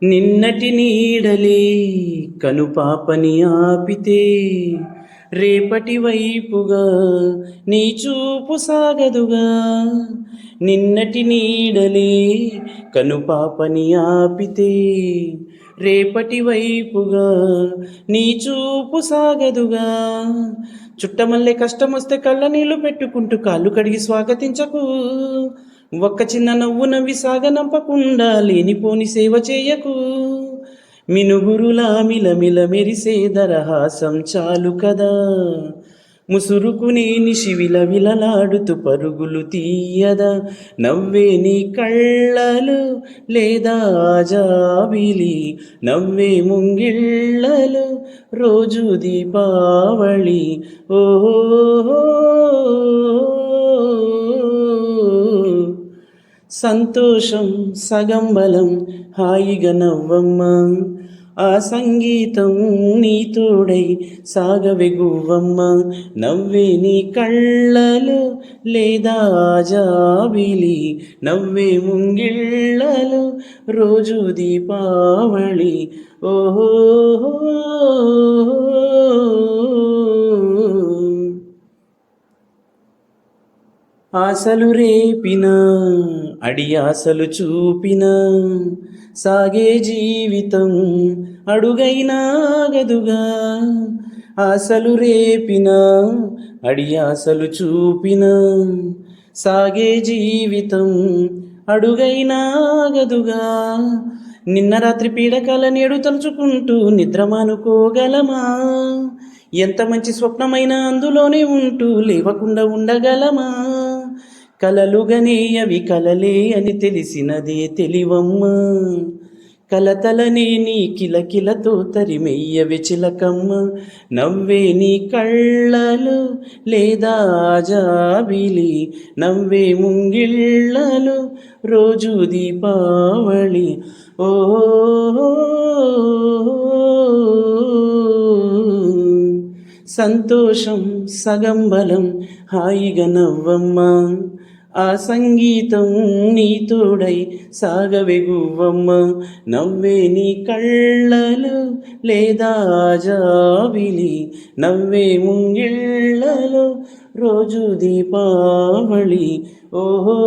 నిన్నటి నీడలే కనుపాపని ఆపితే రేపటి వైపుగా నీ చూపు సాగదుగా. నిన్నటి నీడలే కనుపాపని ఆపితే రేపటి వైపుగా నీ చూపు సాగదుగా. చుట్టమల్లే కష్టమొస్తే కళ్ళ నీళ్లు పెట్టుకుంటూ కాళ్ళు కడిగి స్వాగతించకు. ఒక్క చిన్న నవ్వు నవ్వి సాగనంపకుండా లేనిపోని సేవ చేయకు. మినుగురులా మిలమిల మెరిసే దరహాసం చాలు కదా. ముసురుకునే నిశివిల విలలాడుతూ పరుగులు తీయదా. నవ్వే నీ కళ్ళలు లేదా జాబిలి, నవ్వే ముంగిళ్ళలు రోజు దీపావళి. ఓహో సంతోషం సగం బలం, హాయిగా నవ్వమ్మా. ఆ సంగీతం నీ తోడై సాగవే గువ్వమ్మ. నవ్వే నీ కళ్ళలు లేదా జాబిలి, నవ్వే ముంగిళ్ళలు రోజు దీపావళి. ఓహో ఆశలు రేపిన అడియాసలు చూపిన సాగే జీవితం అడుగైనా గదుగా. ఆశలు రేపిన అడియాసలు చూపిన సాగే జీవితం అడుగైనా గదుగా. నిన్న రాత్రి పీడకల నేడు తలుచుకుంటూ నిద్రమానుకోగలమా. ఎంత మంచి స్వప్నమైన అందులోనే ఉంటూ లేవకుండా ఉండగలమా. కలలుగనే అవి కలలే అని తెలిసినదే తెలివమ్మ. కలతలనే నీ కిలకిలతో తరిమెయ్యవి చిలకమ్మ. నవ్వే నీ కళ్ళలు లేదా జాబిలి, నవ్వే ముంగిళ్ళలు రోజు దీపావళి. ఓ సంతోషం సగం బలం, హాయిగా నవ్వమ్మా. ఆ సంగీతం నీ తోడై సాగవే గువ్వమ్మ. నవ్వే నీ కళ్ళలు లేదా జాబిలి, నవ్వే ముంగిళ్ళలు రోజు దీపావళి. ఓహో